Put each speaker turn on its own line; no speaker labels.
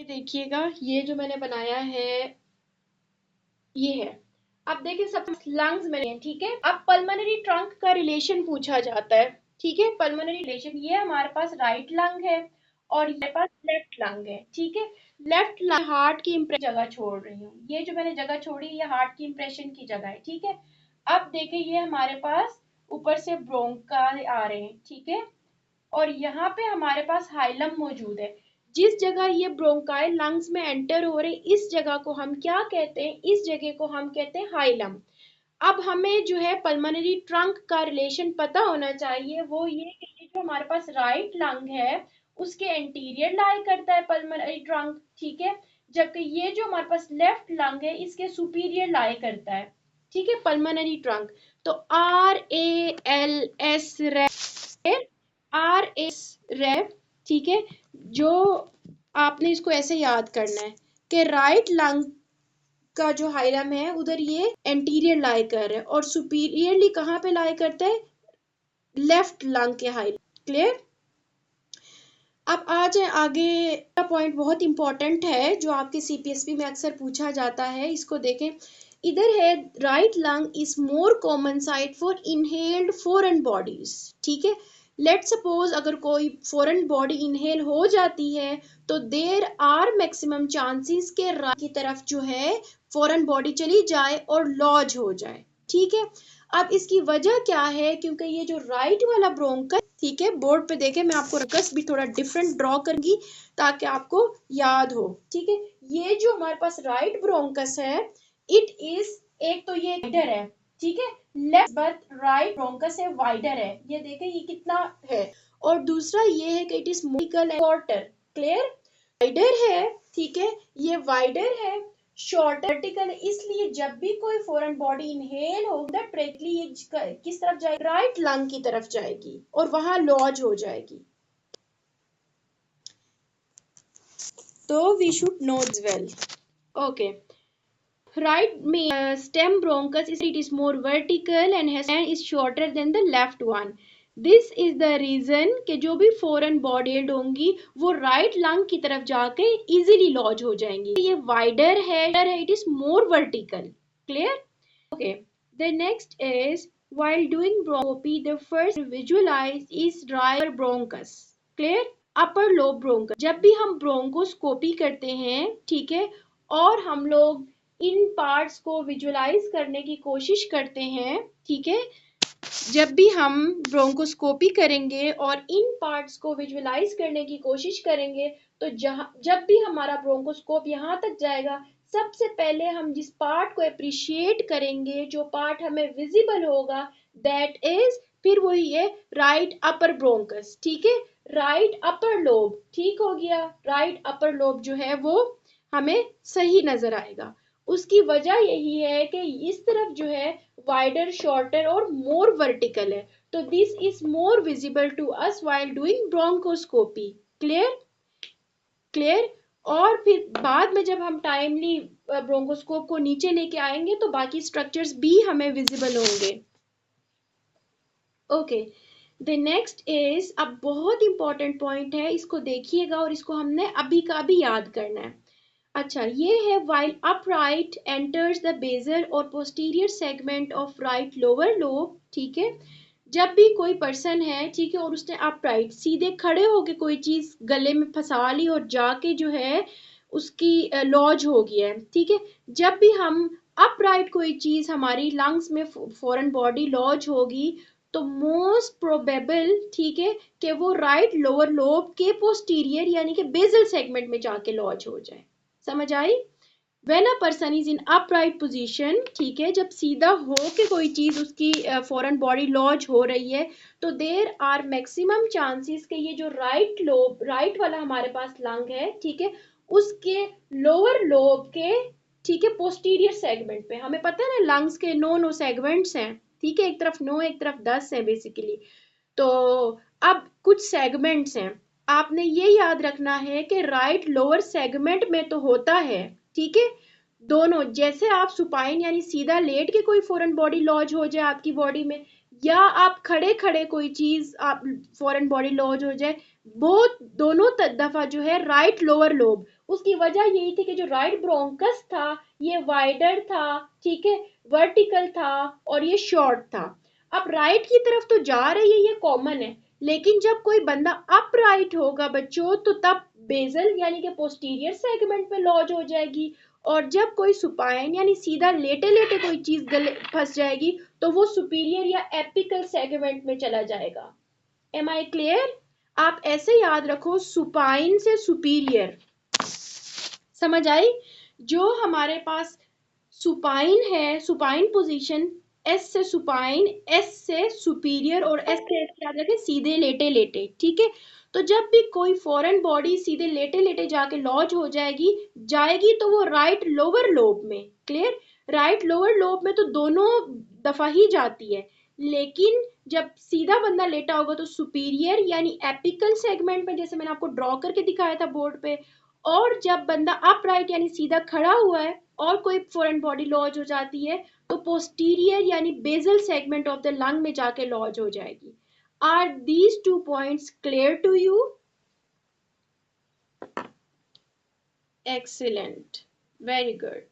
देखिएगा ये जो मैंने बनाया है ये है। अब देखिए सब लंग्स में है, ठीक है। अब पल्मोनरी ट्रंक का रिलेशन पूछा जाता है, ठीक है। पल्मोनरी रिलेशन, ये हमारे पास राइट लंग है और ये पास लेफ्ट लंग है, ठीक है। लेफ्ट लंग हार्ट की इम्प्रेशन जगह छोड़ रही हूँ, ये जो मैंने जगह छोड़ी ये हार्ट की इम्प्रेशन की जगह है, ठीक है। अब देखिए ये हमारे पास ऊपर से ब्रोंका आ रहे हैं, ठीक है। और यहाँ पे हमारे पास हाइलम मौजूद है। जिस जगह ये ब्रोंकाई लंग्स में एंटर हो रहे इस जगह को हम क्या कहते हैं, इस जगह को हम कहते हैं हाइलम। अब हमें जो है पल्मोनरी ट्रंक का रिलेशन पता होना चाहिए, वो ये कि ये जो हमारे पास राइट लंग है उसके एंटीरियर लाई करता है पल्मोनरी ट्रंक, ठीक है। जबकि ये जो हमारे पास लेफ्ट लंग है इसके सुपीरियर लाई करता है, ठीक है, पल्मोनरी ट्रंक। तो RALS RS ठीक है। जो आपने इसको ऐसे याद करना है कि राइट लंग का जो हाइलम है उधर ये एंटीरियर लाई कर रहा है और सुपीरियरली कहाँ पे लाई करता है, लेफ्ट लंग के हाइलम। क्लियर। अब आ जाए आगे का पॉइंट बहुत इंपॉर्टेंट है जो आपके CPSP में अक्सर पूछा जाता है, इसको देखें। इधर है right lung is more common site for inhaled foreign bodies, ठीक है। लेट सपोज अगर कोई फॉरेन बॉडी इनहेल हो जाती है तो देर आर मैक्सिमम चांसेस के राइट की तरफ जो है फॉरेन बॉडी चली जाए और लॉज हो जाए, ठीक है। अब इसकी वजह क्या है, क्योंकि ये जो राइट वाला ब्रोंकस, ठीक है, बोर्ड पे देखें, मैं आपको रकस भी थोड़ा डिफरेंट ड्रॉ करूंगी ताकि आपको याद हो, ठीक है। ये जो हमारे पास राइट ब्रोंकस है इट इज, एक तो ये वाइडर है, ठीक है, लेफ्ट बट राइट ब्रोंकस है वाइडर है, ये देखें ये कितना है। और दूसरा ये है कि it is medical and shorter. Clear. Wider है, ठीक है, ये वाइडर है, शॉर्ट वर्टिकल, इसलिए जब भी कोई फॉरेन बॉडी इनहेल होगी डायरेक्टली ये किस तरफ जाएगी, राइट लंग की तरफ जाएगी और वहां लॉज हो जाएगी। तो we should know this well. Okay. Right stem bronchus is, it is more vertical and has is shorter than the left one. This is the reason कि जो भी foreign body होंगी वो right lung की तरफ जाके easily lodge हो जाएंगी। ये wider है, it is more vertical. Clear? Okay. The next is while doing bronchoscopy, the first visualize is right bronchus. Clear? Upper lobe bronchus. जब भी हम ब्रोंकोस्कोपी करते हैं, ठीक है, और हम लोग इन पार्ट्स को विजुलाइज करने की कोशिश करते हैं, ठीक है, जब भी हम ब्रोंकोस्कोपी करेंगे और इन पार्ट्स को विजुलाइज करने की कोशिश करेंगे तो जब भी हमारा ब्रोंकोस्कोप यहाँ तक जाएगा सबसे पहले हम जिस पार्ट को अप्रिशिएट करेंगे, जो पार्ट हमें विजिबल होगा, दैट इज, फिर वही है राइट अपर ब्रोंकस, ठीक है, राइट अपर लोब, ठीक हो गया। राइट अपर लोब जो है वो हमें सही नजर आएगा। उसकी वजह यही है कि इस तरफ जो है वाइडर, शॉर्टर और मोर वर्टिकल है, तो this is more visible to us while doing bronchoscopy. Clear. Clear. और फिर बाद में जब हम टाइमली ब्रोंकोस्कोप को नीचे लेके आएंगे तो बाकी स्ट्रक्चर्स भी हमें विजिबल होंगे। ओके। द नेक्स्ट इज, अब बहुत इंपॉर्टेंट पॉइंट है, इसको देखिएगा और इसको हमने अभी का भी याद करना है। अच्छा, ये है while upright enters the basal और posterior segment of right lower lobe, ठीक है। जब भी कोई पर्सन है, ठीक है, और उसने अपराइट सीधे खड़े होके कोई चीज गले में फंसा ली और जाके जो है उसकी लॉज हो गया है, ठीक है। जब भी हम अपराइट कोई चीज हमारी लंग्स में फॉरेन बॉडी लॉज होगी तो मोस्ट प्रोबेबल, ठीक है, कि वो राइट लोअर लोब के पोस्टीरियर यानी कि बेसल सेगमेंट में जाके लॉज हो जाए। समझ आई? When a person is in upright position, ठीक है, जब सीधा हो के कोई चीज उसकी फॉरेन बॉडी लॉज हो रही है तो देर आर मैक्सिमम चांसेस के ये जो राइट लोब, राइट वाला हमारे पास लंग है, ठीक है, उसके लोअर लोब के, ठीक है, पोस्टीरियर सेगमेंट पे, हमें पता है ना लंग्स के 9 सेगमेंट्स हैं, ठीक है, एक तरफ 9 एक तरफ 10 है बेसिकली। तो अब कुछ सेगमेंट्स हैं, आपने ये याद रखना है कि राइट लोअर सेगमेंट में तो होता है, ठीक है, दोनों, जैसे आप सुपाइन यानी सीधा लेट के कोई फॉरेन बॉडी लॉज हो जाए आपकी बॉडी में, या आप खड़े खड़े कोई चीज आप फॉरेन बॉडी लॉज हो जाए, वो दोनों दफा जो है राइट लोअर लोब उसकी वजह यही थी कि जो राइट ब्रोंकस था ये वाइडर था, ठीक है, वर्टिकल था और ये शॉर्ट था। अब राइट की तरफ तो जा रही है, ये कॉमन है, लेकिन जब कोई बंदा अपराइट होगा बच्चों तो तब बेजल यानी कि पोस्टीरियर सेगमेंट में लॉज हो जाएगी, और जब कोई सुपाइन यानी सीधा लेटे लेटे कोई चीज गले फंस जाएगी तो वो सुपीरियर या एपिकल सेगमेंट में चला जाएगा। Am I clear? आप ऐसे याद रखो, सुपाइन से सुपीरियर, समझ आई? जो हमारे पास सुपाइन है, सुपाइन पोजीशन, एस से सुपाइन, एस से सुपीरियर और एस से याद रखें सीधे लेटे लेटे, ठीक है। तो जब भी कोई फॉरेन बॉडी सीधे लेटे लेटे जाके लॉज हो जाएगी जाएगी तो वो राइट लोअर लोब में, क्लियर, राइट लोअर लोब में तो दोनों दफा ही जाती है, लेकिन जब सीधा बंदा लेटा होगा तो सुपीरियर यानी एपिकल सेगमेंट में, जैसे मैंने आपको ड्रॉ करके दिखाया था बोर्ड पे, और जब बंदा अपराइट यानी सीधा खड़ा हुआ है और कोई फॉरेन बॉडी लॉज हो जाती है तो पोस्टीरियर यानी basal segment of the lung में जाके लॉज हो जाएगी। Are these two points clear to you? Excellent, very good.